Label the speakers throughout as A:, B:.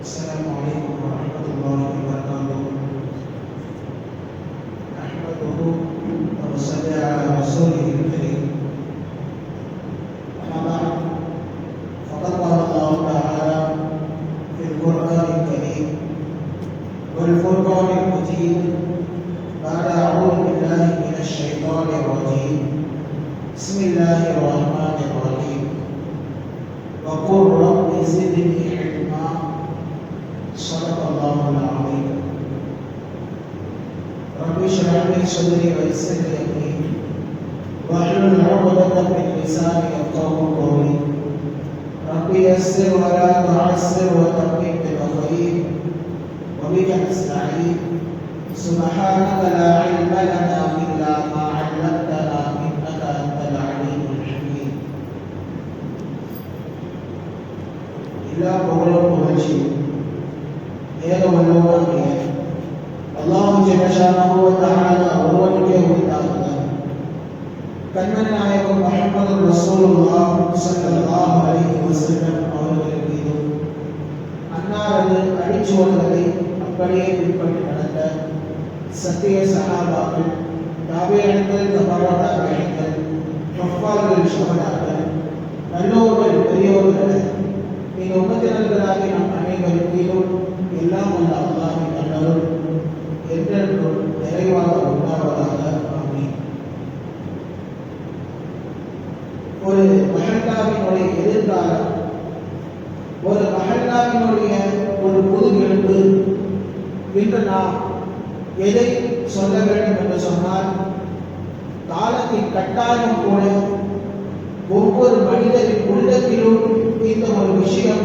A: السلام عليكم ورحمة الله وبركاته. نحمده ونصلي على رسوله الكريم. أما بعد، فقد قال الله تعالى في القرآن الكريم والفرقان المجيد بعد أعوذ بالله من الشيطان الرجيم. بسم الله الرحمن الرحيم. وقل رب زدني علما. صدق الله العظيم. رب اشرح لي صدري ويسر لي امري واحلل عقدة من لساني يفقهوا قولي. رب يسر ولا تعسر وتقم بالخير وبك نستعين. سبحانك لا علم لنا الا ما علمتنا انك انت العليم الحكيم. إلا قولوا قولشي ஏக வல்லவனாகிய அல்லாஹ் ஜல்லஷானஹு வ தஆலா ஒருவனுக்கே உரித்தானது. கண்மணி நாயகம் முஹம்மது ரசூலுல்லாஹ் ஸல்லல்லாஹு அலைஹி வஸல்லம் அவர்களின் மீதும் அன்னாரது அடிச்சுவடுகளை அப்படியே பின்பற்றி நடந்த சத்திய சஹாபாக்கள், தாபியீன்கள், தபா தாபியீன்கள், குஃபார்கள், ஷஹதாக்கள், நல்லோர்கள், பெரியோர்கள், இந்த உம்மத்தினர்களாகிய நம் அனைவரின் மீதும் எல்லாம் வல்ல அல்லாஹ்வின் அருள் என்றென்றும் நிறைவாக உண்டாவதாக. ஆமீன். ஒரு மஹல்லாவினுடைய எதிர்காலம், ஒரு மஹல்லாவினுடைய ஒரு பொது எழுப்பு என்று நாம் எதை சொல்ல வேண்டும் என்று சொன்னால், காலத்தின் கட்டாயம் கூட ஒவ்வொரு மனிதரின் உள்ளத்திலும் இந்த ஒரு விஷயம்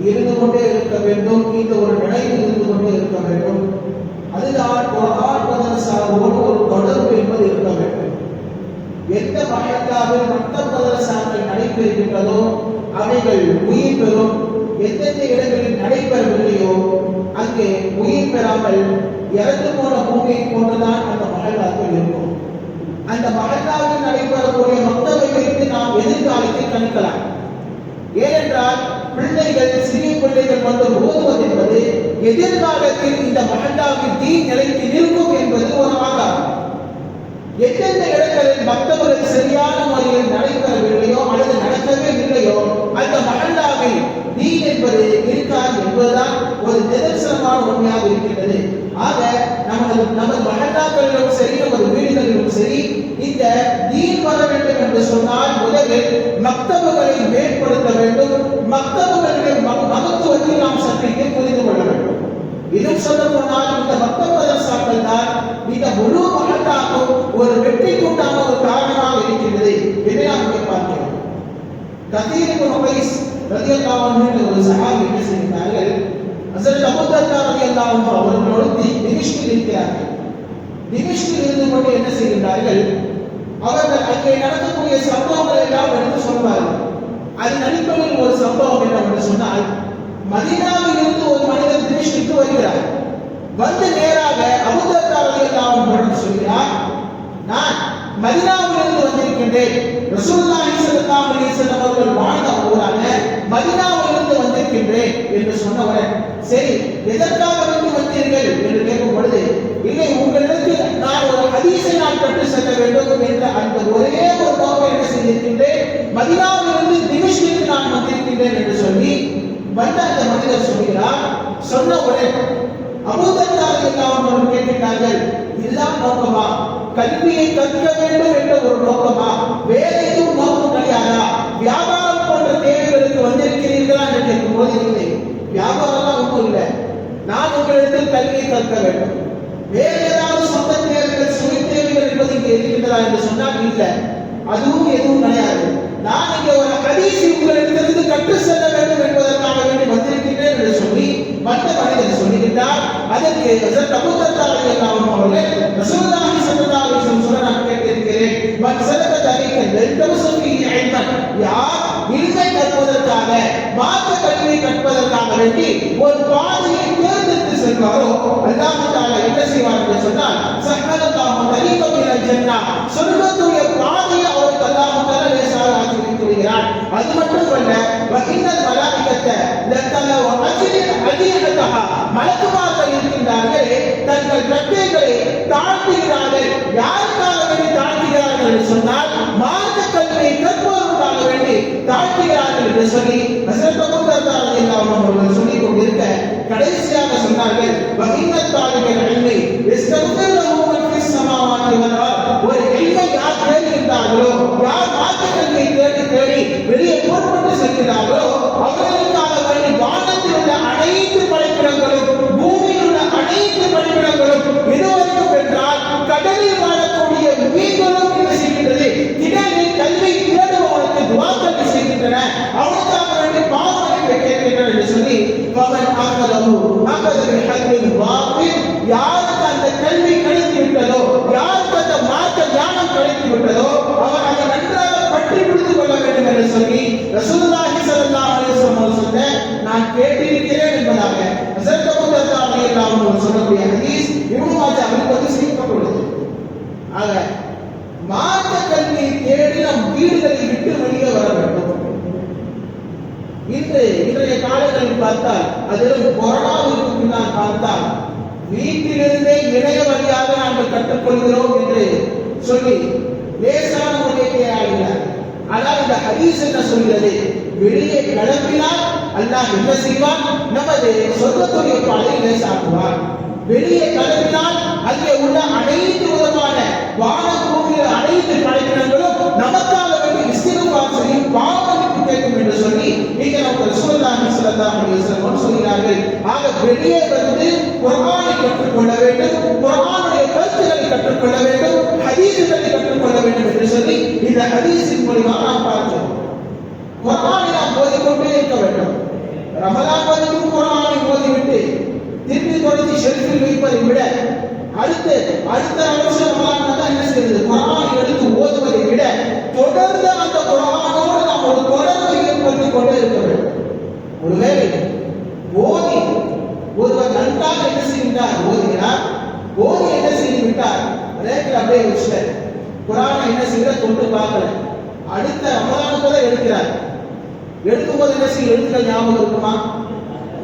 A: இருந்து கொண்டே இருக்க வேண்டும், இந்த ஒரு நினைவு இருந்து கொண்டே இருக்க வேண்டும். அதுதான் மதரசாவோடு ஒரு தொடர்பு என்பது இருக்க வேண்டும். எந்த மஹல்லாவில் மக்தப் மதரசாக்கள் நடைபெறுகின்றதோ அவைகள் உயிர் பெறும். எந்தெந்த இடங்களில் நடைபெறவில்லையோ அங்கே உயிர் பெறாமல் இறந்து போன பூமியை போன்றுதான் அந்த மஹல்லாக்கள் இருக்கும். அந்த மஹல்லாவில் நடைபெறக்கூடிய மக்தபை வைத்து நாம் எதிர்காலத்தை கணிக்கலாம். ஏனென்றால் பிள்ளைகள், சிறிய பிள்ளைகள் வந்து ஓதுவது என்பது எதிர்காலத்தில் இந்த மஹல்லாவில் தீன் நிலைத்து நிற்கும் என்பது ஒரு ஆதாரம். எந்தெந்த இடங்களில் மக்தபுகள் சரியான முறையில் நடைபெறவில்லையோ அல்லது நடக்கவே இல்லையோ அந்த மஹல்லாவில் தீன் என்பது இருக்காது என்பதுதான் ஒரு நிதர்சனமான உண்மையாக இருக்கின்றது. ஆக நமது மஹல்லாக்களிலும் சரி, நமது வீடுகளிலும் சரி, இந்த தீன் வர வேண்டும் என்று சொன்னால் முதலில் மக்தபுகளை மேம்படுத்த வேண்டும். மக்தபுகளின் மகத்துவத்தை நாம் சற்று புரிந்து கொள்ள வேண்டும். இன்னும் சொல்ல போனால் இந்த மக்தப் மதரசாக்கள் தான் இந்த முழு மஹல்லாக்கும் ஒரு வெற்றி கூட்டான ஒரு காரணமாக இருக்கின்றது என்று நாம் இங்கே பார்க்கிறோம். கதீர் இப்னு உவைஸ் ரலியல்லாஹு அன்ஹு ஒரு சஹாபி என்ன செய்கிறார்கள், ஹஸரத் அபூ தர்தா ரலியல்லாஹு அன்ஹு அவர்களோடு திமிஷ்கில் இருக்கிறார்கள். திமிஷ்கில் இருந்து கொண்டு என்ன செய்கிறார்கள், அவர்கள் அங்கே நடக்கக்கூடிய சம்பவங்களை எல்லாம் எடுத்து சொல்வார்கள். அதன் அடிப்படையில் ஒரு சம்பவம் என்னவென்று சொன்னால், மதீனாவில் இருந்து ஒரு மனிதன் திமிஷ்குக்கு வருகிறார். வந்து நேராக அபூ தர்தா ரலியல்லாஹு அன்ஹு சொல்கிறார், நான் மதீனாவில் இருந்து வந்திருக்கின்றேன். ரசூலுல்லாஹி ஸல்லல்லாஹு அலைஹி வஸல்லம் அவர்கள் வாழ்ந்த ஊரான மதீனாவில் இருந்து வந்திருக்கின்றேன் என்று சொன்னவுடன், சரி எதற்காக வந்தீர்கள் என்று கேட்கும் பொழுது, இல்லை உங்களிடத்தில் நான் ஒரு ஹதீஸை நான் கற்று செல்ல வேண்டும் என்ற அந்த ஒரே ஒரு நோக்கம் என்ன செய்திருக்கின்றேன், மதீனாவிலிருந்து திமிஷ்குக்கு நான் வந்திருக்கின்றேன் என்று சொல்லி வந்த அந்த மனிதர் சொல்கிறார். சொன்னவுடன் அபூ தர்தா ரலியல்லாஹு அன்ஹு கேட்கிறார்கள், இதுதான் நோக்கமா? கல்வியை கற்க வேண்டும் என்ற ஒரு நோக்கமா? வேற எதுவும் நோக்கம் கிடையாதா? வியாபாரம் போன்ற தேவைகளுக்கு வந்திருக்கிறீர்களா என்று கேட்கும்போது, இல்லை, வியாபாரம் ஒன்றும் இல்லை, நான் உங்களிடத்தில் கல்வியை கற்க வேண்டும். வேறு ஏதாவது சொந்த தேவைகள், சுய தேவைகள் என்பது இங்கே இருக்கின்றதா என்று சொன்னால் இல்லை, அதுவும் எதுவும் கிடையாது. நான் இங்கே ஒரு ஹதீஸ் உங்களிடத்திலிருந்து கற்று செல்ல வேண்டும் என்பதற்காக வேண்டி வந்திருக்கின்றேன் என்று சொல்லி வந்த மனிதன் சொல்லுகின்றார். அதற்கு ஹஸரத் அபூ தர்தா ரலியல்லாஹு அன்ஹு அவர்கள், ரசூலுல்லாஹி ஸல்லல்லாஹு அலைஹி வஸல்லம் சொன்ன நான் கேட்டிருக்கிறேன், மன் சலக தரீகன் யல்தமஸு ஃபீஹி இல்மன், யார் இல்மை கற்பதற்காக, மார்க்க கல்வியை கற்பதற்காக வேண்டி ஒரு பாதையை தேர்ந்தெடுத்து செல்வாரோ அல்லாஹ் தஆலா என்ன செய்வார் என்று சொன்னால், ஸஹ்ஹலல்லாஹு தரீகன் இலல் ஜன்னah, சொர்க்கத்துடைய பாதையை அவருக்கு அல்லாஹ் தஆலா லேசாக ஆக்கி வைக்கிறார். அது மட்டுமல்ல, வஇன்னல் மலாயிகத்த லதலவ அஜ்ரி அவர்கள் சொல்லிக் கொண்டிருக்க கடைசியாக சொன்னார்கள், ஒரு இல்மை யார் தேடுகின்றார்களோ, யார் மார்க்க கல்வியை தேடி தேடி வெளியே புறப்பட்டு செல்கிறார்களோ, அவர்களுக்காக வேண்டி வானத்தில் உள்ள அனைத்து படைப்பிடங்களும் பூமியில் உள்ள அனைத்து படைப்பிடங்களும் இதுவரைக்கும் என்றால் கடலில் வாழக்கூடிய மீன்களும் என்ன செய்கின்றது, திடலில் கல்வி தேடுபவனுக்கு துவா கல்வி செய்கின்றன, அவனுக்காக வேண்டி பாவமளிப்பை கேட்கின்றன என்று சொல்லி யாருக்கு அந்த கல்வி கிடைத்து விட்டதோ, யாருக்கு அந்த மார்க்க ஞானம் கிடைத்து விட்டதோ, அவர் அதை நன்றாக பற்றி பிடித்துக் கொள்ள வேண்டும் என்று சொல்லி ரசூலுல்லாஹி ஸல்லல்லாஹு அலைஹி வஸல்லம் சொன்ன நான் கேட்டிருக்கிறேன் என்பதாக ஹஸரத் அபூ தர்தா ரலியல்லாஹு அன்ஹு சொல்லக்கூடிய ஹதீஸ் இப்னு மாஜாவில் பதிவு செய்யப்பட்டுள்ளது. ஆக மார்க்க கல்வியை தேடி நம் வீடுகளை விட்டு வெளியே வர வேண்டும். இன்றைய காலங்களில் பார்த்தால், அதிலும் கொரோனாவிற்கு பின்னால் பார்த்தால், வீட்டிலிருந்தே இணைய வழியாக நாங்கள் கற்றுக்கொள்கிறோம் என்று சொல்லி லேசான முறையை ஆகிறார். ஆனால் இந்த ஹதீஸ் என்ன சொல்கிறது, வெளியே கிளம்பினால் அல்லாஹ் என்ன செய்வான், நமது சொர்க்கத்துடைய பாதையை லேசாக்குவான். வெளியே கிளம்பினால் அங்கே உள்ள அனைத்து விதமான வான பூமியில் அனைத்து படைப்பினங்களும் நமக்காக வேண்டிய இஸ்திக்ஃபார் செய்யும், பாவமன்னிப்பு கேட்கும் என்று சொல்லி இங்கே நமக்கு ரசூலுல்லாஹி ஸல்லல்லாஹு அலைஹி வஸல்லம் சொல்கிறார்கள். ஆக வெளியே வந்து குர்ஆனை கற்றுக்கொள்ள வேண்டும், குர்ஆனுடைய கருத்துக்களை கற்றுக்கொள்ள வேண்டும், ஹதீஸ்களை கற்றுக்கொள்ள வேண்டும் என்று சொல்லி இந்த ஹதீஸின் மூலமாக நாம் பார்க்கிறோம். குர்ஆனை நாம் ஓதிக்கொண்டே இருக்க வேண்டும். ரமலான் வரைக்கும் குர்ஆனை ஓதிவிட்டு திருப்பி தொடர்ந்து ஷெல்ஃபில் வைப்பதை விட அடுத்த வருஷம் ரமலான் தான் என்ன செய்வது, குர்ஆனை எடுத்து ஓதுவதை விட தொடர்ந்து அந்த குர்ஆனோடு நாம் ஒரு தொடர்பை ஏற்படுத்திக் கொண்டே இருக்க வேண்டும். ஒருவேளை ஓதி ஒருவர் நன்றாக என்ன செய்கின்றார், ஓதுகிறார், ஓதி என்ன செய்து விட்டார், ரேக்கில் அப்படியே வச்சுட்டார், குர்ஆனை என்ன செய்கிற தொட்டு பார்க்கல, அடுத்த ரமலானுக்கு தான் எடுக்கிறார். எடுக்கும்போது என்ன செய்ய, எழுத்துக்கள் ஞாபகம் இருக்குமா,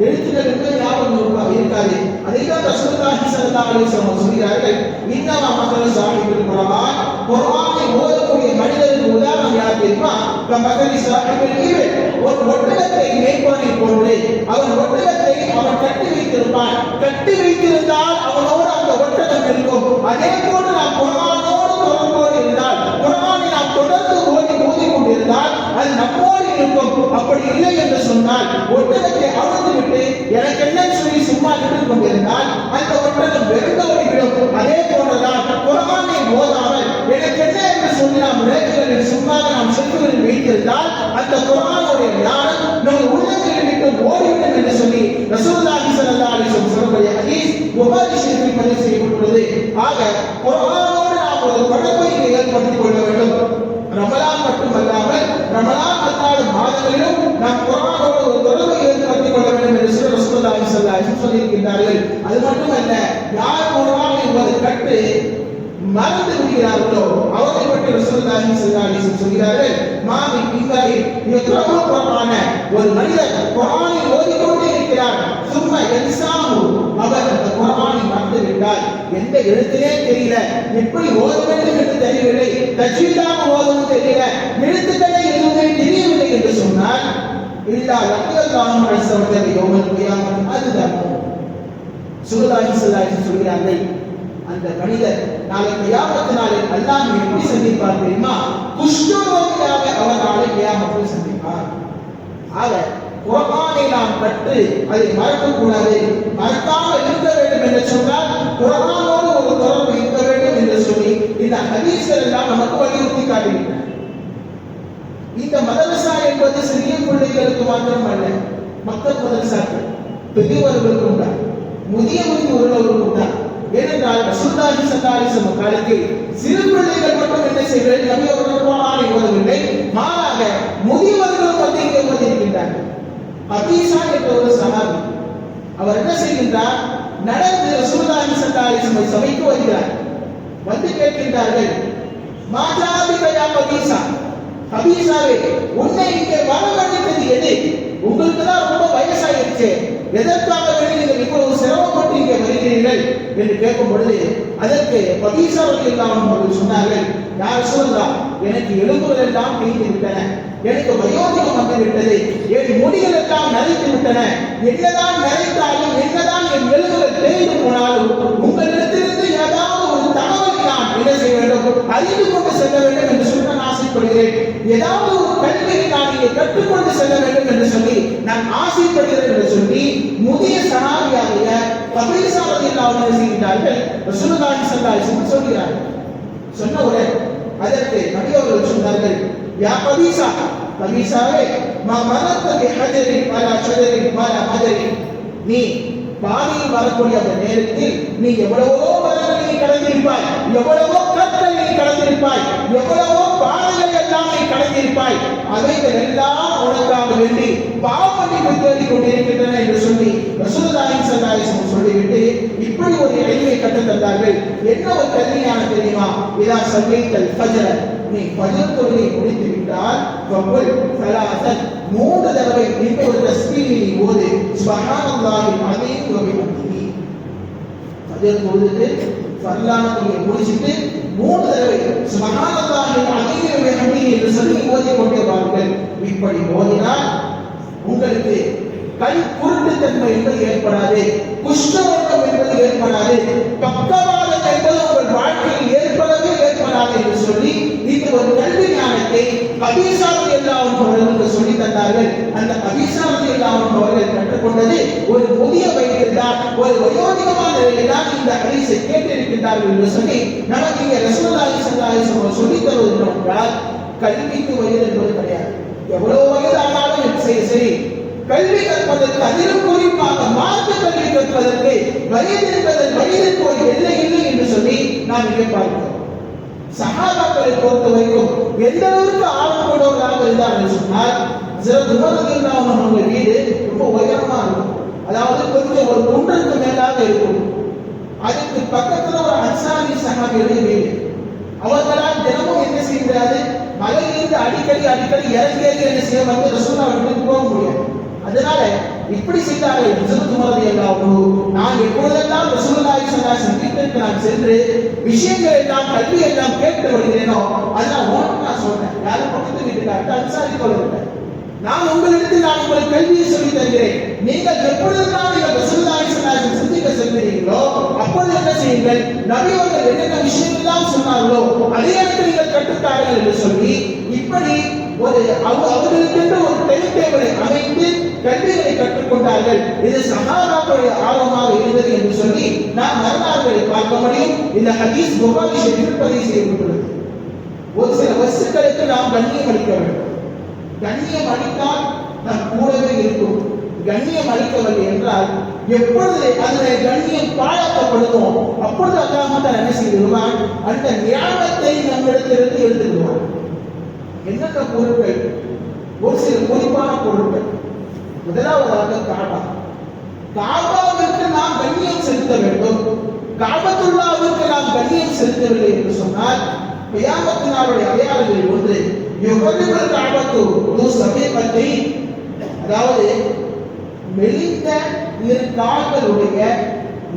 A: எழுத்துக்கள் ஞாபகம் இருக்காது. அதைத்தான் ரசூலுல்லாஹி ஸல்லல்லாஹு அலைஹி வஸல்லம் சொல்கிறார்கள், இன்னமா மஸலு ஸாஹிபுல் குர்ஆன், குர்ஆனை ஓதக்கூடிய மனிதருக்கு உதாரணம் யார் தெரியுமா, கமஸலி ஸாஹிபுல் இபில், ஒரு ஒட்டகத்தை மேய்ப்பவனை போன்று. அவன் ஒட்டகத்தை அவன் கட்டி வைத்திருப்பான், கட்டி வைத்திருந்தால் அவனோடு அந்த ஒட்டகம் இருக்கும். அதே போன்று நாம் குர்ஆனோடு தொடர்போடு இருந்தால், குர்ஆனை நாம் தொடர்ந்து ஓதி கொண்டிருந்தால் அது நம்மோடு இருக்கும். அப்படி இல்லை என்று சொன்னால் ஒட்டகத்தை அவிழ்த்து விட்டு எனக்கு என்ன சொல்லி சும்மா நின்று கொண்டிருந்தால் அந்த ஒட்டகம் வெறுந்தோடி விடும். அதே போன்றதான் குர்ஆனை ஓதாமல் எனக்கு என்ன என்று சொல்லி நாம் ரேக்குகளில் சும்மா நாம் செல்வங்களில் வைத்திருந்தால் அந்த குர்ஆனுடைய ஞானம் நம் உள்ளங்களில் விட்டு ஓடிவிடும் என்று சொல்லி ரசூலுல்லாஹி ஸல்லல்லாஹு அலைஹி வஸல்லம் சொல்லக்கூடிய ஹதீஸ் புகாரி ஷரீஃபில் பதிவு செய்யப்பட்டுள்ளது. ஆக குர்ஆனோடு நாம் ஒரு தொடர்பை ஏற்படுத்திக் கொள்ள வேண்டும். ரமலான் மட்டுமல்லாமல் ரமலான் அல்லாத மாதங்களிலும் நாம் குர்ஆனோடு ஒரு தொடர்பை ஏற்படுத்திக் கொள்ள வேண்டும் என்று சொல்லி ரசூலுல்லாஹி ஸல்லல்லாஹு அலைஹி வஸல்லம் சொல்லியிருக்கிறார்கள். அது மட்டுமல்ல, யார் குர்ஆனை ஒரு கட்டு மறந்து விடுகிறார்களோ அவரை பற்றி ரசூலுல்லாஹி ஸல்லல்லாஹு அலைஹி வஸல்லம் சொல்கிறார்கள், மாமி பிங்கரி யக்ரஹு குர்ஆன, ஒரு மனிதர் குர்ஆனை ஓதிக்கொண்டே இருக்கிறார், சும்மா யன்சாஹு, அவர் அந்த குர்ஆனை மறந்து விட்டார், எந்த எழுத்திலே தெரியல, எப்படி ஓத வேண்டும் என்று தெரியவில்லை, தஜ்வீதாக ஓதவும் தெரியல, எழுத்துக்களை எதுவுமே தெரியவில்லை என்று சொன்னால் இல்லா லக்கியல்லாஹு அஸ்ஸ வ ஜல்ல யௌமல் கியாமத், அதுதான் ரசூலுல்லாஹி ஸல்லல்லாஹு அலைஹி வஸல்லம் சொல்கிறார்கள், அந்த மனிதர் நாளை கியாமத் நாளில் அல்லாஹ் எப்படி சந்திப்பார் தெரியுமா, குஷ்டரோகியாக அவர் நாளை கியாமத்தில் சந்திப்பார். ஆக குர்ஆனை நாம் கற்று அதை மறக்கக்கூடாது, மறக்காமல் இருக்க வேண்டும் என்று சொன்னால் குர்ஆனோடு ஒரு தொடர்பு இருக்க வேண்டும் என்று சொல்லி இந்த ஹதீஸ்கள் எல்லாம் நமக்கு வலியுறுத்தி காட்டுகின்றன. இந்த மதரசா என்பது சிறிய பிள்ளைகளுக்கு மாத்திரம் அல்ல, மக்கள் மதரசாக்கள் பெரியவர்களுக்கு உண்டா, முதியவருக்கு உள்ளவர்களுக்கு உண்டா. ஏனென்றால் ரசூலுல்லாஹி ஸல்லல்லாஹு அலைஹி வஸல்லம் காலத்தில் சிறு பிள்ளைகள் மட்டும் என்ன செய்கிறார்கள், நபி அவர்கள் குர்ஆனை ஓதவில்லை, மாறாக முதியவர்களும் வந்து இங்கே ஓதியிருக்கின்றார்கள். அபீஸா என்ற ஒரு சஹாபி, அவர் என்ன செய்கின்றார், நடந்து ரசூலுல்லாஹி ஸல்லல்லாஹு அலைஹி வஸல்லம் சபைக்கு வருகிறார். வந்து கேட்கின்றார்கள், மாஜாபிக யா அபீஸா, அபீஸாவே உன்னை இங்கே வரவழைத்தது எது, உங்களுக்கு தான் ரொம்ப வயசாயிருச்சு, எதற்காக வேண்டி நீங்கள் இவ்வளவு சிரமப்பட்டு இங்கே வருகிறீர்கள் என்று கேட்கும் பொழுது அதற்கு அபீஸா ரலியல்லாஹு அன்ஹு சொன்னார்கள், யா ரசூலல்லாஹ் எனக்கு எலும்புகள் எல்லாம் தேய்ந்து விட்டன, எனக்கு வயோதிகம் வந்து விட்டது, என் முடிகள் எல்லாம் நரைத்து விட்டன, என்னதான் நரைத்தாலும் என்னதான் என் எலும்புகள் தேய்ந்து போனாலும் உங்களிடத்திலிருந்து ஏதாவது ஒரு தகவலை நான் என்ன செய்ய வேண்டும், அறிந்து கொண்டு செல்ல வேண்டும் என்று சொல்லி நான் ஆசைப்படுகிறேன். ஏதாவது ஒரு கல்வியை நான் இங்கே கற்றுக்கொண்டு செல்ல வேண்டும் என்று சொல்லி நான் ஆசைப்படுகிறேன் என்று சொல்லி முதிய சஹாபியாகிய கபீஸா ரலியல்லாஹு அன்ஹு செய்கிறார்கள். ரசூலுல்லாஹி ஸல்லல்லாஹு அலைஹி வஸல்லம் சொல்கிறார்கள். சொன்ன உடனே அதற்கு நபி அவர்கள் சொன்னார்கள், யா கபீஸா, கபீஸாவே, மா மரத்த பி ஹஜரின் வலா ஷஜரின் வலா மஜரின், நீ பாதையில் வரக்கூடிய அந்த நேரத்தில் நீ எவ்வளவோ மரங்களை நீ கடந்திருப்பாய், எவ்வளவோ கற்களை நீ கடந்திருப்பாய், எவ்வளவோ பாதைகளை எல்லாம் நீ கடந்திருப்பாய், அவைகள் எல்லாம் உனக்காக வேண்டி பாவமன்னிப்பு தேடிக் கொண்டிருக்கின்றன என்று சொல்லி ரசூலுல்லாஹி ஸல்லல்லாஹு அலைஹி வஸல்லம் சொல்லிவிட்டு இப்படி ஒரு எளிமையை கற்றுத் தந்தார்கள். என்ன ஒரு கல்வியான தெரியுமா? இதா சல்லைத்தல் ஃபஜ்ர, நீ ஃபஜ்ர் தொழுகை முடித்து விட்டால் ஃபகுல் ஸலாசன், 3 தடவை இந்த ஒரு தஸ்பீஹை ஓது, சுப்ஹானல்லாஹில் அஸீம் வ பிஹம்திஹி. ஃபஜ்ர் தொழுது ஃபர்லான தொழுகை முடிச்சிட்டு 3 தடவை சுப்ஹானல்லாஹில் அஸீம் வ பிஹம்திஹி என்று சொல்லி ஓதிக் கொண்டே வாருங்கள். இப்படி ஓதினால் உங்களுக்கு கண் குருட்டுத்தன்மை என்பது ஏற்படாது, குஷ்டரோகம் என்பது ஏற்படாது, பக்கவாதம் என்பது உங்கள் வாழ்க்கையில் ஏற்படவே ஏற்படாது என்று சொல்லி இந்த ஒரு கல்வி ஞானத்தை கபீஸா ரலியல்லாஹு அன்ஹு அவர்களுக்கு சொல்லி தந்தார்கள். அந்த கபீஸா ரலியல்லாஹு அன்ஹு அவர்கள் கற்றுக்கொண்டது ஒரு முதிய வயதில் தான், ஒரு வயோதிகமான நிலையில் தான் இந்த ஹதீஸை கேட்டிருக்கின்றார்கள் என்று சொல்லி நமக்கு இங்கே ரசூலுல்லாஹி ஸல்லல்லாஹு அலைஹி வஸல்லம் சொல்லி தருவது என்றால் கல்விக்கு வயது என்பது கிடையாது. எவ்வளவு வயதானாலும் சரி, கல்வி கற்பதற்கு, அதிலும் குறிப்பாக மார்க்க கல்வி கற்பதற்கு வயது என்பது வயதுக்கு ஒரு எல்லை இல்லை என்று சொல்லி நாம் இங்கே பார்க்கிறோம். சஹாபாக்களை பொறுத்த வரைக்கும் எந்த அளவுக்கு ஆர்வம் கொண்டவர்களாக இருந்தார்கள் சொன்னால், ஹஜ்ரத் உமர் ரலியல்லாஹு அன்ஹு அவங்க வீடு ரொம்ப உயரமா இருக்கும், அதாவது கொஞ்சம் ஒரு குன்றுக்கு மேலாக இருக்கும். அதுக்கு பக்கத்துல ஒரு அன்சாரி சஹாபியுடைய வீடு. அவர்களால் தினமும் என்ன செய்கிறாரு, மலையிலிருந்து அடிக்கடி இறங்கி என்ன செய்ய வந்து ரசூலுல்லாஹ் வீட்டுக்கு போக முடியாது. அதனால இப்படி செய்தார்கள். ஹஜ்ரத் உமர் ரலியல்லாஹு அன்ஹு, நான் எப்பொழுதெல்லாம் ரசூலுல்லாஹி ஸல்லல்லாஹு அலைஹி வஸல்லம் வீட்டுக்கு நான் சென்று விஷயங்களை எல்லாம் கல்வி எல்லாம் கேட்டு வருகிறேனோ அதெல்லாம் உனக்கு நான் சொல்றேன். யாரும் பக்கத்து வீட்டுக்காரர் அன்சாரி கொள்ளவில்லை, நான் உங்களிடத்தில் நான் உங்களுக்கு கல்வியை சொல்லி தருகிறேன். நீங்கள் எப்பொழுதெல்லாம் நீங்கள் ரசூலுல்லாஹி ஸல்லல்லாஹு அலைஹி வஸல்லம் சிந்திக்க செல்கிறீர்களோ அப்பொழுது என்ன செய்யுங்கள், நபி அவர்கள் என்னென்ன விஷயங்கள் எல்லாம் சொன்னார்களோ அதே இடத்தில் நீங்கள் கற்றுத்தார்கள் என்று சொல்லி இப்படி ஒரு அவர்களுக்கென்று ஒரு டைம் டேபிளை அமைத்து கல்விகளை கற்றுக்கொண்டார்கள். இது சஹாபாக்களுடைய ஆர்வமாக இருந்தது என்று சொல்லி நாம் வரலாறுகளை பார்க்க முடியும். இந்த ஹதீஸ் புகாரி ஷரீஃபில் பதிவு செய்யப்பட்டுள்ளது. ஒரு சில வஸ்துக்களுக்கு நாம் கண்ணியம் அளிக்க வேண்டும். கண்ணியம் அளித்தால் நம் கூடவே இருக்கும். கண்ணியம் அளிக்கவில்லை என்றால் எப்பொழுது அதனுடைய கண்ணியம் பாழாக்கப்படுமோ அப்பொழுது அல்லாஹ் என்ன செய்திருவான், அந்த ஞானத்தை நம்மிடத்திலிருந்து எடுத்துவிடுவான். என்னென்ன பொருட்கள்? ஒரு சில குறிப்பான பொருட்கள். முதலாவதாக காபா. காபாவிற்கு நாம் கண்ணியம் செலுத்த வேண்டும். காபத்துல்லாவிற்கு நாம் கண்ணியம் செலுத்தவில்லை என்று சொன்னால் கியாமத் நாளுடைய அடையாளங்களில் ஒன்று யுகதிபல் காபத்து ஒரு சமீபத்தை, அதாவது மெலிந்த இரு கால்களுடைய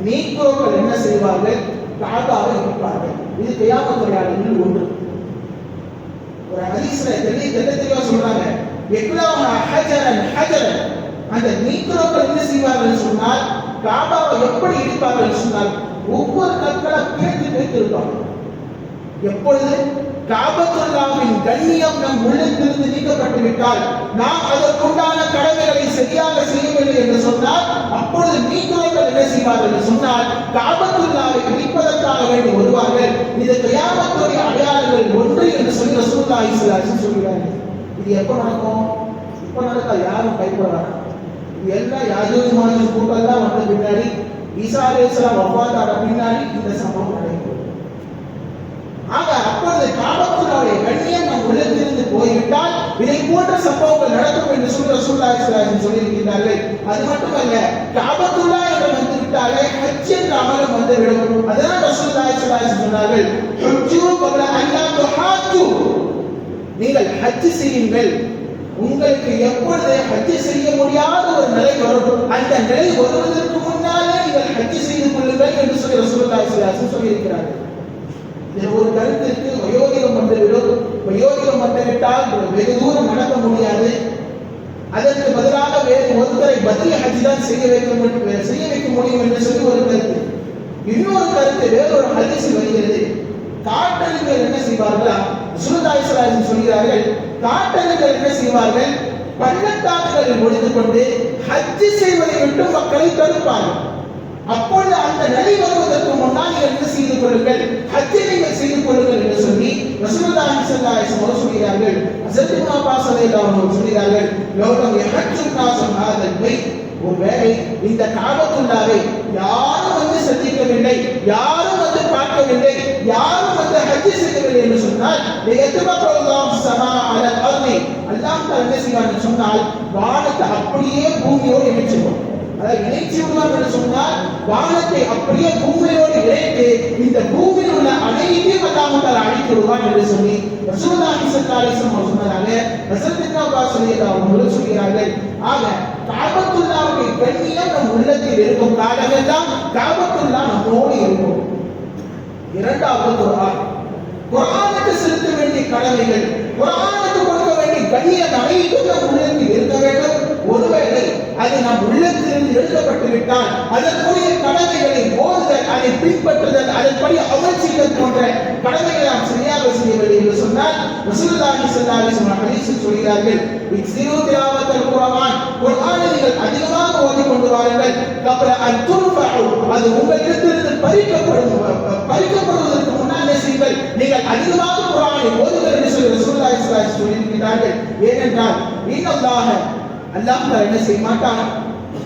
A: நீக்ரோக்கள் என்ன செய்வார்கள், காபாவை இருப்பார்கள். இது கியாமத் அடையாளங்களில் ஒன்று. ஒரு ஹதீஸ்ல தெளிவா சொல்றாங்க, எக்லாமா ஹஜரன் ஹஜரன், அந்த நீக்ரோக்கள் என்ன செய்வார்கள் சொன்னால் காபாவை எப்படி இடிப்பார்கள் சொன்னால் ஒவ்வொரு கற்களை பேர்த்து இருப்பாங்க. எப்பொழுது காபத்துல்லாவின் கண்ணியம் நம் உள்ளத்திலிருந்து நீக்கப்பட்டு விட்டால், நாம் அதற்குண்டான கடமைகளை சரியாக செய்யவில்லை என்று சொன்னால் அப்பொழுது நீக்ரோக்கள் என்ன செய்வார்கள் என்று சொன்னால் காபத்துல்லாவை இடிப்பதற்காக வேண்டி வருவார்கள். இது கியாமத்துடைய அடையாளங்கள் ஒன்று என்று சொல்லி ரசூலுல்லாஹி ஸல்லல்லாஹு அலைஹி வஸல்லம் சொல்கிறார்கள். இது எப்ப நடக்கும்? இப்ப நடக்காது, யாரும் பயப்படுறாங்க. இது எல்லாம் யாஜூஜ் மாஜூஜ் கூட்டம்லாம் வந்த பின்னாடி, ஈசா அலைஹிஸ்ஸலாம் வஃபாத்தான பின்னாடி இந்த சம்பவம் நடைபெறும். ஆக அப்பொழுது காபத்துல்லாவுடைய கண்ணியம் நம் உள்ளத்திலிருந்து போய்விட்டால் இதை போன்ற சம்பவங்கள் நடக்கும் என்று சொல்லி ரசூலுல்லாஹி ஸல்லல்லாஹு அலைஹி வஸல்லம் சொல்லியிருக்கிறார்கள். அது மட்டுமல்ல, காபத்துல்லா என்று வந்து விட்டாலே ஹஜ் என்ற அமலம் வந்துவிடும். அதனால் ரசூலுல்லாஹி ஸல்லல்லாஹு அலைஹி வஸல்லம் சொன்னார்கள், ஹஜ்ஜு கப்ல அல்லா துஹாஜ்ஜு, நீங்கள் ஹஜ் செய்யுங்கள். உங்களுக்கு எப்பொழுது ஹஜ் செய்ய முடியாத ஒரு நிலை வரும், அந்த நிலை வருவதற்கு முன்னாலே நீங்கள் ஹஜ் செய்து கொள்ளுங்கள் என்று சொல்லி ரசூலுல்லாஹி ஸல்லல்லாஹு அலைஹி வஸல்லம் சொல்லியிருக்கிறார்கள். ஒரு கருத்திற்கு வயோதிகம் வந்துவிடும், வயோதிகம் வந்துவிட்டால் வெகு தூரம் நடக்க முடியாது, அதற்கு பதிலாக வேறு ஒருத்தரை பதில் ஹஜ் தான் செய்ய வைக்க முடியும் என்று சொல்லி ஒரு கருத்து. இன்னொரு கருத்து வேறொரு ஹதீஸில் வருகிறது. காட்டணிகள் என்ன செய்வார்களா, ரசூலுல்லாஹி ஸல்லல்லாஹு அலைஹி வஸல்லம் சொல்கிறார்கள், காட்டணிகள் என்ன செய்வார்கள், பள்ளத்தாக்குகளில் ஒளிந்து கொண்டு ஹஜ் செய்வதை விட்டு மக்களை தடுப்பார்கள். அப்பொழுது அந்த நிலை வருவதற்கு முன்னால் நீங்கள் என்ன செய்து கொள்ளுங்கள், ஹஜ்ஜை நீங்கள் செய்து கொள்ளுங்கள் என்று சொல்லி ரசூலுல்லாஹி ஸல்லல்லாஹு அலைஹி வஸல்லம் சொல்கிறார்கள். ஹஸரத் இப்னு அப்பாஸ் ரலியல்லாஹு அன்ஹு சொல்கிறார்கள், லௌலம் யஹஜ்ஜு நாஸு ஹாதல் பைத், ஒருவேளை இந்த காபத்துல்லாவை யாரும் வந்து சந்திக்கவில்லை, யாரும் வந்து பார்க்கவில்லை, யாரும் வந்து ஹஜ் செய்யவில்லை என்று சொன்னால், யத்பகுல்லாஹு ஸமா அலல் அர்தி, அல்லாஹ் தஆலா என்ன செய்வார் சொன்னால் வானத்தை அப்படியே பூமியோடு இணைச்சிடுவார். அதாவது இணைச்சி விடுவார் என்று சொன்னால் வானத்தை அப்படியே பூமியோடு இணைத்து இந்த பூமியில் உள்ள அனைத்தையும் அல்லாஹ் தஆலா அழித்து விடுவார் என்று சொல்லி ரசூலுல்லாஹி ஸல்லல்லாஹு அலைஹி வஸல்லம் சொன்னாங்க. ஹஸரத் இப்னு அப்பாஸ் ரலியல்லாஹு அன்ஹு சொல்கிறார்கள், ஆக காபத்துல்லாஹ்வுடைய கண்ணியம் நம் உள்ளத்தில் இருக்கும் காலமெல்லாம் காபத்துல்லாஹ் நம்மோடு இருக்கும். இரண்டாவது குர்ஆன், குர்ஆனுக்கு செலுத்த வேண்டிய கடமைகள், குர்ஆனுக்கு கொடுக்க வேண்டிய கண்ணியம் அனைத்தும் நம் உள்ளத்தில் இருக்க வேண்டும். ஒருவேளை அது நம் உள்ளத்திலிருந்து எழுதப்பட்டு விட்டால் அதற்குரிய கடமைகளை ஓதுதல், அதை பின்பற்றுதல், அதன்படி அமல் செய்தல் போன்ற கடமைகளை நாம் சரியாக செய்யவில்லை என்று சொன்னால் ரசூலுல்லாஹி ஸல்லல்லாஹு அலைஹி வஸல்லம் ஹதீஸில் சொல்கிறார்கள், இக்ஸிரு திலாவத்தல் குர்ஆன், குர்ஆனை நீங்கள் அதிகமாக ஓதிக் கொண்டு வாருங்கள். கப்ல அன் துர்ஃபஉ, அது உங்களிடத்திலிருந்து பறிக்கப்படுவதற்கு முன்னாலே செய்யுங்கள், நீங்கள் அதிகமாக குர்ஆனை ஓதுங்கள் என்று சொல்லி ரசூலுல்லாஹி ஸல்லல்லாஹு அலைஹி வஸல்லம் சொல்லியிருக்கிறார்கள். ஏனென்றால் இன்னல்லாஹ, அல்லாஹ் என்ன செய்ய மாட்டான்,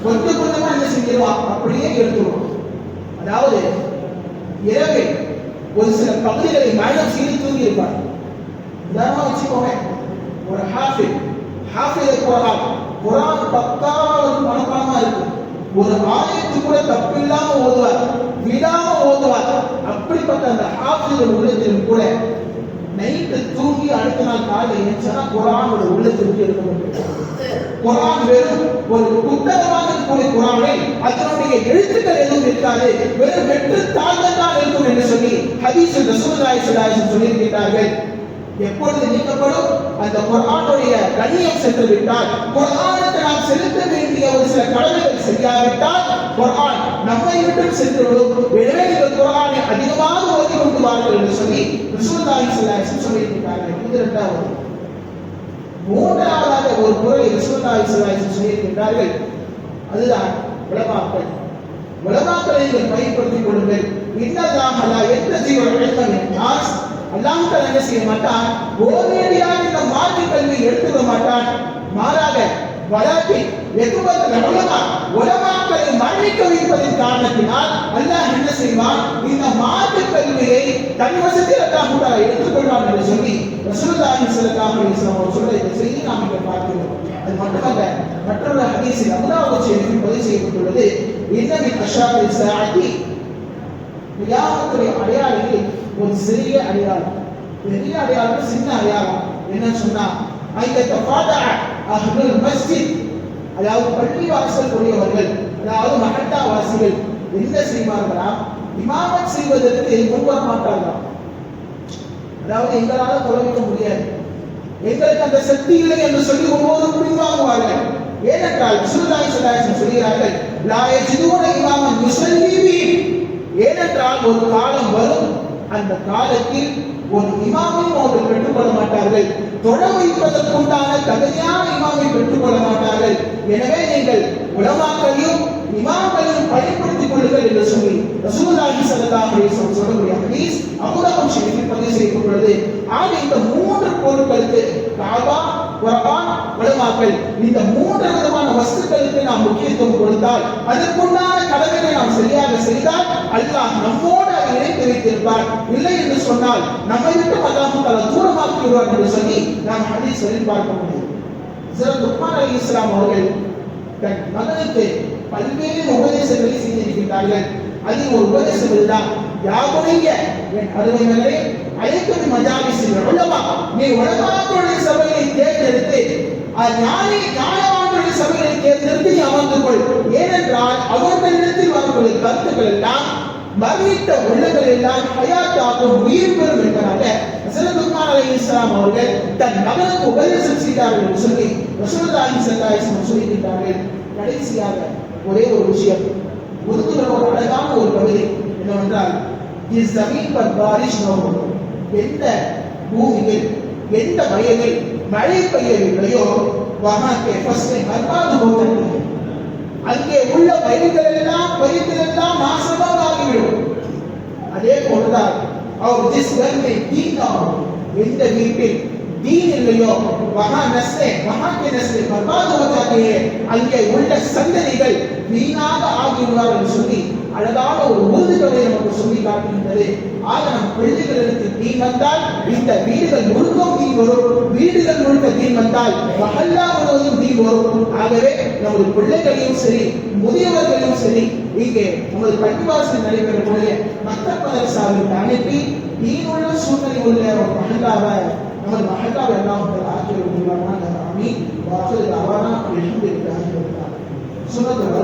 A: கொஞ்சம் கொஞ்சமா என்ன செஞ்சிருவான், அப்படியே எடுத்துருவான். அதாவது இரவில் ஒரு சில பகுதிகளை மரணம் செய்து தூங்கி இருப்பார். உதாரணமா வச்சுக்கோங்க, ஒரு ஹாஃபிஸ் குர்ஆன் பக்காவாக மனப்பாடமா இருக்கு, ஒரு ஆயத்து கூட தப்பில்லாம ஓதுவார், விடாம ஓதுவார். அப்படிப்பட்ட அந்த ஹாஃபிஸ் உள்ளத்திலும் கூட நைட்டு தூங்கி அடுத்த நாள் காலையில் எழுந்தா குர்ஆன் உள்ளத்திற்கு எடுக்கப்பட்டிருக்கிறது. குர்ஆன் வெறும் ஒரு புத்தகமாக இருக்கக்கூடிய குர்ஆனை அதனுடைய எழுத்துக்கள் எதுவும் இருக்காது, வெறும் வெற்று தாள்கள் தான் இருக்கும் என்று சொல்லி ஹதீஸில் ரசூலுல்லாஹி ஸல்லல்லாஹு அலைஹி வஸல்லம் சொல்லியிருக்கிறார்கள். எப்பொழுது நீக்கப்படும், அந்த குர்ஆனுடைய கண்ணியம் சென்று விட்டால், குர்ஆனுக்கு நாம் செலுத்த வேண்டிய ஒரு சில கடமைகள் செய்யாவிட்டால் குர்ஆன் நம்மை விட்டு சென்று விடும். எனவே நீங்கள் குர்ஆனை அதிகமாக ஓதி கொண்டு வாருங்கள் என்று சொல்லி ரசூலுல்லாஹி ஸல்லல்லாஹு அலைஹி வஸல்லம் சொல்லியிருக்கிறார்கள். இது இரண்டாவது. மூன்றாவதாக ஒரு குறளை ரசூலுல்லாஹி ஸல்லல்லாஹு அலைஹி வஸல்லம் சொல்லியிருக்கிறார்கள், அதுதான் உலமாக்கள். உலமாக்களை நீங்கள் பயன்படுத்திக் கொள்ளுங்கள். இன்னல்லாஹ லா யத்தஜிஉ இல்ம மின் நாஸ், அல்லாஹ் தஆலா என்ன செய்ய மாட்டான், ஓரேடியாக இந்த மார்க்க கல்வியை எடுத்துவிட மாட்டான். மாறாக வலாக்கி எதுவல் உலமாக்களை மரணிக்க வைப்பதன் காரணத்தினால் அல்லாஹ் என்ன செய்வான், இந்த மார்க்க கல்வியை தன் வசத்தில் அல்லாஹ் தஆலா எடுத்துக்கொள்வான் என்று சொல்லி ரசூலுல்லாஹி ஸல்லல்லாஹு அலைஹி வஸல்லம் சொல்ல இந்த செய்தி நாம் இங்கே பார்க்கிறோம். அது மட்டுமல்ல, மற்றொரு ஹதீஸில் அபூதாவூத் ஷரீஃபில் பதிவு செய்யப்பட்டுள்ளது, இன்னமின் அஷாரி ஸாஅத்தி, கியாமத்துடைய அடையாளங்களில் ஒரு சிறிய அடையாளம், பெரிய அடையாளம், சின்ன அடையாளம் என்னன்னு சொன்னா, ஐந்த தஃபாதா அஹ்லுல் மஸ்ஜித், அதாவது பள்ளி வாசல் உடையவர்கள், அதாவது மஹல்லா வாசிகள் என்ன செய்வார்களாம், இமாமத் செய்வதற்கு முன்வர மாட்டார்களாம். அதாவது எங்களால் தொலைக்க முடியாது, எங்களுக்கு அந்த சக்தி இல்லை என்று சொல்லி ஒவ்வொருவரும் பின்வாங்குவார்கள். ஏனென்றால் ரசூலுல்லாஹி ஸல்லல்லாஹு அலைஹி வஸல்லம் சொல்கிறார்கள், லா யஜிதுன இமாமன் யுஸல்லி பிஹி, ஏனென்றால் ஒரு காலம் வரும், அந்த காலத்தில் ஒரு இமாமையும் அவர்கள் பெற்றுக்கொள்ள மாட்டார்கள், தொழ வைப்பதற்குண்டான தகுதியான இமாமை பெற்றுக்கொள்ள மாட்டார்கள். எனவே நீங்கள் உலமாக்களையும் இமாம்களையும் பயன்படுத்திக் கொள்ளுங்கள் என்று சொல்லி ரசூலுல்லாஹி ஸல்லல்லாஹு அலைஹி வஸல்லம் சொல்லக்கூடிய ஹதீஸ் அபூதாவூத் ஷரீஃபில் பதிவு செய்யப்பட்டுள்ளது. ஆக இந்த மூன்று பொருட்களுக்கு, காபா, குர்ஆன், உலமாக்கள், இந்த மூன்று விதமான வஸ்துக்களுக்கு நாம் முக்கியத்துவம் கொடுத்தால், அதற்குண்டான கடமைகளை நாம் சரியாக செய்தால் அல்லாஹ் நம்மோடு இணைத்து வைத்திருப்பார். இல்லை என்று சொன்னால் நம்மை விட்டு அல்லாஹ் தஆலா தூரமாக்கி விடுவார் என்று சொல்லி நாம் ஹதீஸில் பார்க்க முடியும். ஹஜ்ரத் லுக்மான் அலைஹிஸ்ஸலாம் அவர்கள் தன் மகனுக்கு பல்வேறு உபதேசங்களை செய்திருக்கிறார்கள். அதில் ஒரு உபதேசம் இதுதான், யாபுனைய, என் அருமை மகனே, அலைக்கும் மஜாலிஸில் உலமா, நீ உலமாக்களுடைய சபையை தேர்ந்தெடுத்து ஞானவான்களுடைய சபையை தேர்ந்தெடுத்து நீ அமர்ந்து கொள். ஏனென்றால் அவர்களிடத்தில் வரக்கூடிய கருத்துக்கள் எல்லாம் மரணித்த உள்ளங்கள் எல்லாம் ஹயாத்தாக்கும் உயிர் பெறும் என்பதாக ஹஸரத் லுக்மான் அலைஹிஸ்ஸலாம் அவர்கள் தன் மகனுக்கு உபதேசம் செய்தார்கள் என்று சொல்லி ரசூலுல்லாஹி ஸல்லல்லாஹு அலைஹி வஸல்லம் சொல்லியிருக்கிறார்கள். கடைசியாக ஒரே ஒரு விஷயம், உருதுல ஒரு அழகான ஒரு பகுதி என்னவென்றால், இஸ் ஜமீன் பர் பாரிஷ் நோ, எந்த பூமியில் எந்த வயலில் மழை பெய்யவில்லையோ வஹாக்கே ஃபஸ்ட் பர்பாத் ஹோதன், அங்கே உள்ள பயிர்கள் எல்லாம் நாசமாக ஆகிவிடும். அதே போலதான் அவர் ஜிஸ் घर में दीन ना हो, எந்த வீட்டில் தீன் இல்லையோ वहां के नस्लें बर्बाद हो जाती है, அங்கே உள்ள சந்ததிகள் வீணாக ஆகிவிடுவார்கள் என்று சொல்லி அழகான ஒரு உறுதிகளை நமக்கு சொல்லி காட்டுகின்றது. ஆக நம் பிள்ளைகளுக்கு தீன் வந்தால் இந்த வீடுகள் முழுக்கும் தீன் வரும், வீடுகள் முழுக்க தீன் வந்தால் மஹல்லா முழுவதும் தீன் வரும். ஆகவே நமது பிள்ளைகளையும் சரி முதியவர்களையும் சரி இங்கே நமது பள்ளிவாசல் நடைபெறக்கூடிய மக்கள் மதரசாவிற்கு அனுப்பி தீனுள்ள சூழ்நிலை உள்ள ஒரு மஹல்லாவை நமது மஹல்லாவை எல்லாம் ஆக்கிய முடிவான ஆமீன். வாசல் அவானா அல்ஹம்துலில்லாஹி ரப்பில் ஆலமீன். சுன்னத்துல்